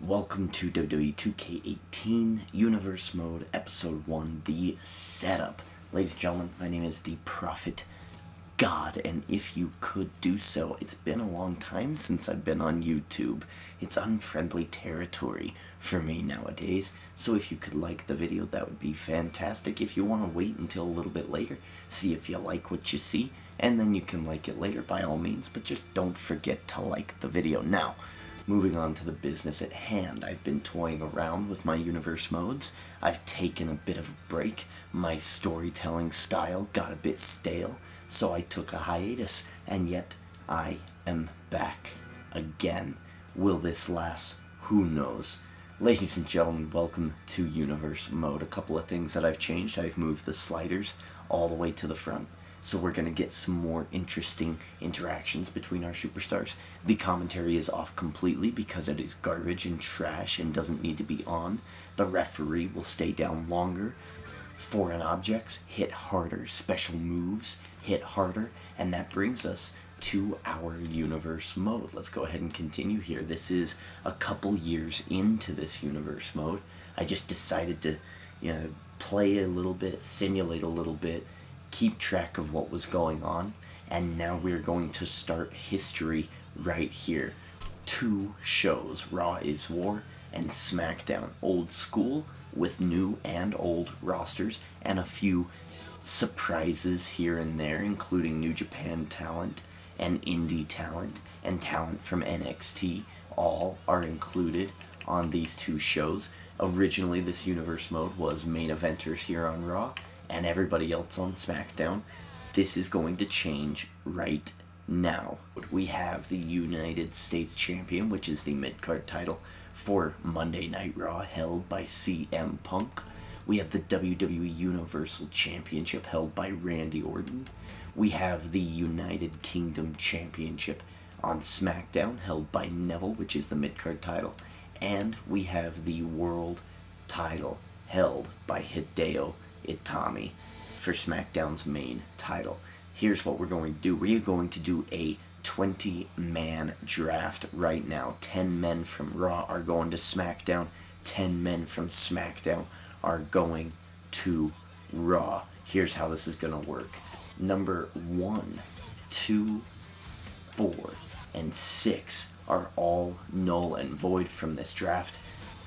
Welcome to WWE 2K18 Universe Mode Episode 1, The Setup. Ladies and gentlemen, my name is the Prophet God, and if you could do so, it's been a long time since I've been on YouTube. It's unfriendly territory for me nowadays, so if you could like the video, that would be fantastic. If you want to wait until a little bit later, see if you like what you see, and then you can like it later by all means, but just don't forget to like the video. Now, moving on to the business at hand, I've been toying around with my universe modes. I've taken a bit of a break. My storytelling style got a bit stale, so I took a hiatus, and yet I am back again. Will this last? Who knows? Ladies and gentlemen, welcome to universe mode. A couple of things that I've changed. I've moved the sliders all the way to the front, so we're going to get some more interesting interactions between our superstars. The commentary is off completely because it is garbage and trash and doesn't need to be on. The referee will stay down longer. Foreign objects hit harder. Special moves hit harder. And that brings us to our universe mode. Let's go ahead and continue here. This is a couple years into this universe mode. I just decided to, play a little bit, simulate a little bit, keep track of what was going on, and now we're going to start history right here. Two shows, Raw is War and SmackDown, old school with new and old rosters, and a few surprises here and there, including New Japan talent and indie talent and talent from NXT. All are included on these two shows. Originally, this universe mode was main eventers here on Raw and everybody else on SmackDown. This is going to change right now. We have the United States Champion, which is the mid-card title for Monday Night Raw, held by CM Punk. We have the WWE Universal Championship, held by Randy Orton. We have the United Kingdom Championship on SmackDown, held by Neville, which is the mid-card title. And we have the World title, held by Hideo Itami for SmackDown's main title. Here's what we're going to do. We are going to do a 20-man draft right now. 10 men from Raw are going to SmackDown. 10 men from SmackDown are going to Raw. Here's how this is going to work. Number 1, 2, 4, and 6 are all null and void from this draft.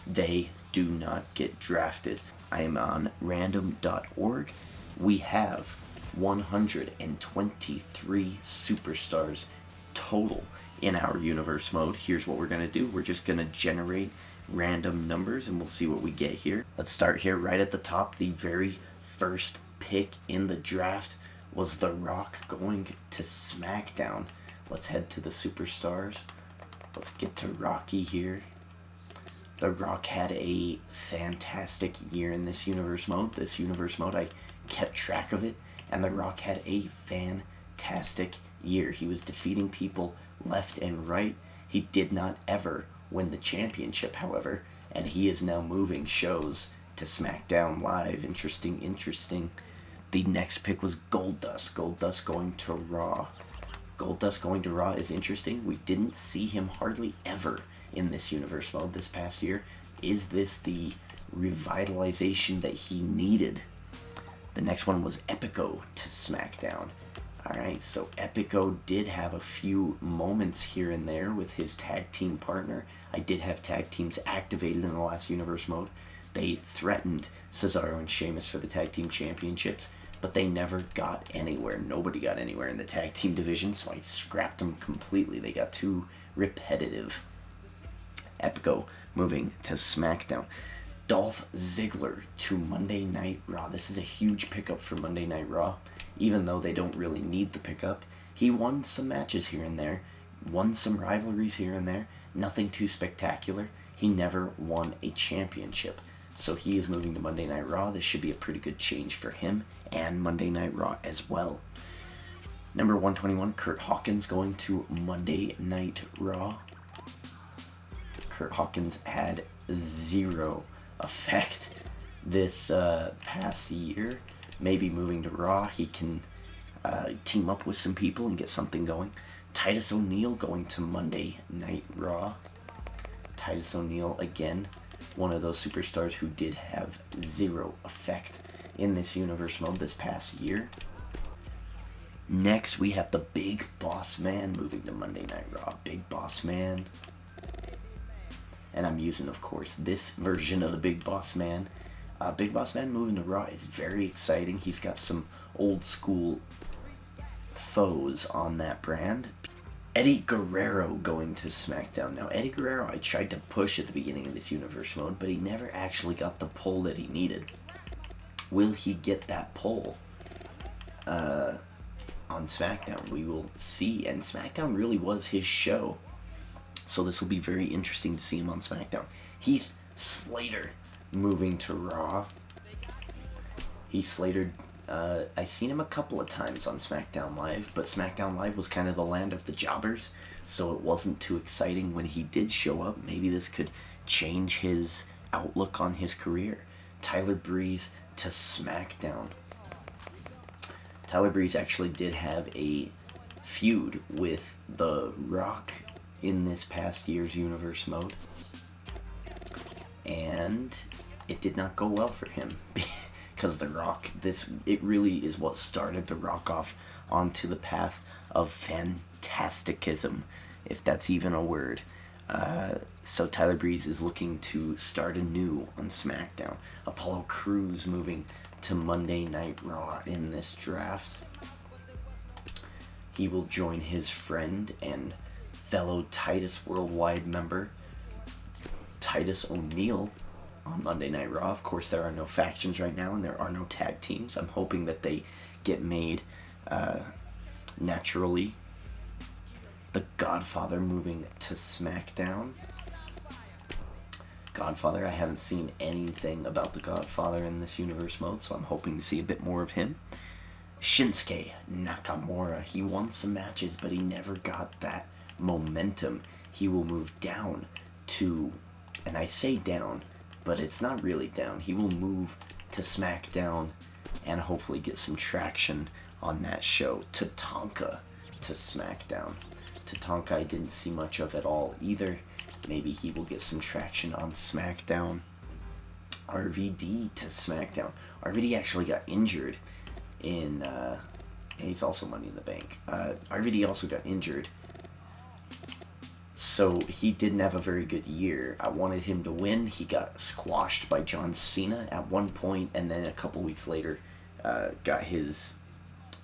They do not get drafted. I am on random.org. We have 123 superstars total in our universe mode. Here's what we're going to do. We're just going to generate random numbers and we'll see what we get here. Let's start here right at the top. The very first pick in the draft was The Rock going to SmackDown. Let's head to the superstars. Let's get to Rocky here. The Rock had a fantastic year in this universe mode. This universe mode, I kept track of it, and The Rock had a fantastic year. He was defeating people left and right. He did not ever win the championship, however, and he is now moving shows to SmackDown Live. Interesting. The next pick was Goldust. Goldust going to Raw. Goldust going to Raw is interesting. We didn't see him hardly ever in this universe mode this past year. Is this the revitalization that he needed? The next one was Epico to SmackDown. Alright, so Epico did have a few moments here and there with his tag team partner. I did have tag teams activated in the last universe mode. They threatened Cesaro and Sheamus for the tag team championships, but they never got anywhere. Nobody got anywhere in the tag team division, so I scrapped them completely. They got too repetitive. Epico moving to SmackDown. Dolph Ziggler to Monday Night Raw. This is a huge pickup for Monday Night Raw, even though they don't really need the pickup. He won some matches here and there, won some rivalries here and there, nothing too spectacular. He never won a championship, so he is moving to Monday Night Raw. This should be a pretty good change for him and Monday Night Raw as well. Number 121, Kurt Hawkins going to Monday Night Raw. Kurt Hawkins had zero effect this past year. Maybe moving to Raw, he can team up with some people and get something going. Titus O'Neil going to Monday Night Raw. Titus O'Neil, again, one of those superstars who did have zero effect in this universe mode this past year. Next, we have the Big Boss Man moving to Monday Night Raw. Big Boss Man. And I'm using, of course, this version of the Big Boss Man. Big Boss Man moving to Raw is very exciting. He's got some old school foes on that brand. Eddie Guerrero going to SmackDown. Now, Eddie Guerrero, I tried to push at the beginning of this universe mode, but he never actually got the pull that he needed. Will he get that pull on SmackDown? We will see. And SmackDown really was his show, so this will be very interesting to see him on SmackDown. Heath Slater moving to Raw. Heath Slater, I seen him a couple of times on SmackDown Live, but SmackDown Live was kind of the land of the jobbers, so it wasn't too exciting when he did show up. Maybe this could change his outlook on his career. Tyler Breeze to SmackDown. Tyler Breeze actually did have a feud with The Rock in this past year's universe mode, and it did not go well for him. Because The Rock, it really is what started The Rock off onto the path of fantasticism, if that's even a word. So Tyler Breeze is looking to start anew on SmackDown. Apollo Crews moving to Monday Night Raw in this draft. He will join his friend and fellow Titus Worldwide member, Titus O'Neil, on Monday Night Raw. Of course, there are no factions right now, and there are no tag teams. I'm hoping that they get made naturally. The Godfather moving to SmackDown. Godfather, I haven't seen anything about the Godfather in this universe mode, so I'm hoping to see a bit more of him. Shinsuke Nakamura, he won some matches, but he never got that momentum. He will move down to, and I say down, but it's not really down. He will move to SmackDown and hopefully get some traction on that show. Tatanka to SmackDown. Tatanka I didn't see much of at all either. Maybe he will get some traction on SmackDown. RVD to SmackDown. RVD actually got injured in, he's also Money in the Bank. RVD also got injured, so he didn't have a very good year. I wanted him to win. He got squashed by John Cena at one point, and then a couple weeks later got his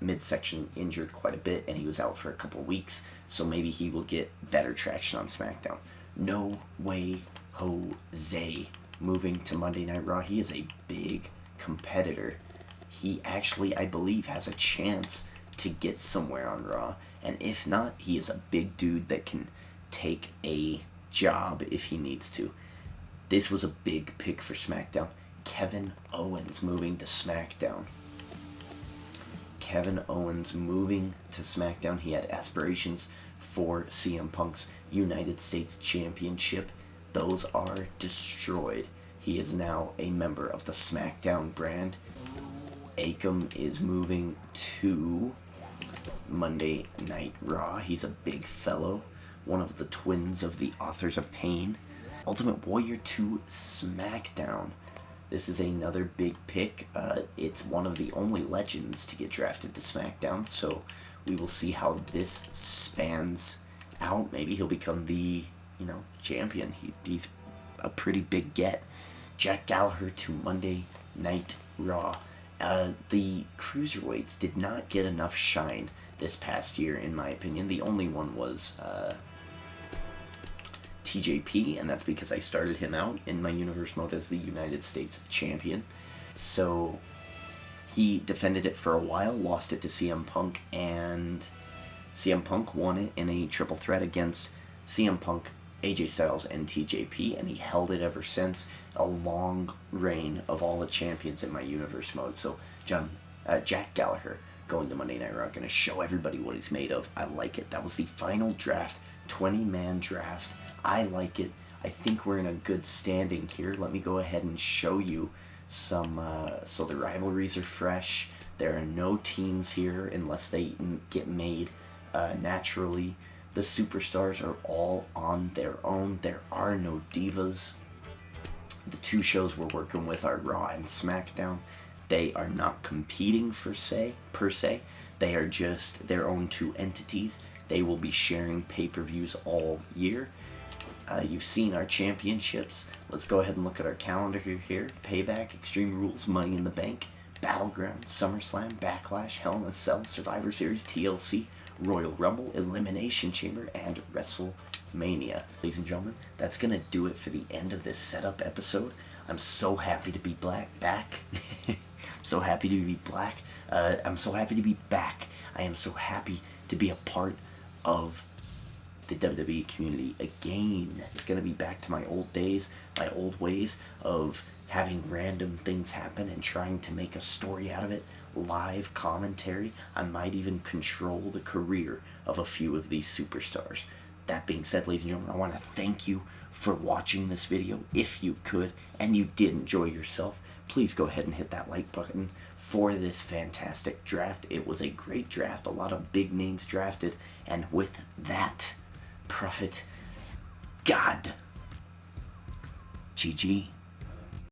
midsection injured quite a bit, and he was out for a couple weeks, so maybe he will get better traction on SmackDown. No Way Jose moving to Monday Night Raw. He is a big competitor. He actually, I believe, has a chance to get somewhere on Raw, and if not, he is a big dude that can take a job if he needs to. This was a big pick for SmackDown. Kevin Owens moving to SmackDown. Kevin Owens moving to SmackDown. He had aspirations for CM Punk's United States Championship. Those are destroyed. He is now a member of the SmackDown brand. Akam is moving to Monday Night Raw. He's a big fellow, one of the twins of the Authors of Pain. Ultimate Warrior to SmackDown. This is another big pick. It's one of the only legends to get drafted to SmackDown, so we will see how this spans out. Maybe he'll become the, champion. He's a pretty big get. Jack Gallagher to Monday Night Raw. The cruiserweights did not get enough shine this past year, in my opinion. The only one was TJP, and that's because I started him out in my universe mode as the United States champion. So he defended it for a while, lost it to CM Punk, and CM Punk won it in a triple threat against CM Punk, AJ Styles, and TJP, and he held it ever since. A long reign of all the champions in my universe mode. So Jack Gallagher going to Monday Night Raw, going to show everybody what he's made of. I like it. That was the final draft, 20-man draft. I like it. I think we're in a good standing here. Let me go ahead and show you some, so the rivalries are fresh. There are no teams here unless they get made naturally. The superstars are all on their own. There are no divas. The two shows we're working with are Raw and SmackDown. They are not competing per se. They are just their own two entities. They will be sharing pay-per-views all year. You've seen our championships. Let's go ahead and look at our calendar here. Payback, Extreme Rules, Money in the Bank, Battleground, SummerSlam, Backlash, Hell in a Cell, Survivor Series, TLC, Royal Rumble, Elimination Chamber, and WrestleMania. Ladies and gentlemen, that's going to do it for the end of this setup episode. I'm so happy to be back. I'm so happy to be back. I'm so happy to be back. I am so happy to be a part of the WWE community again. It's going to be back to my old days, my old ways of having random things happen and trying to make a story out of it. Live commentary. I might even control the career of a few of these superstars. That being said, ladies and gentlemen, I want to thank you for watching this video. If you could, and you did enjoy yourself, please go ahead and hit that like button for this fantastic draft. It was a great draft, a lot of big names drafted, and with that, Prophet God, GG.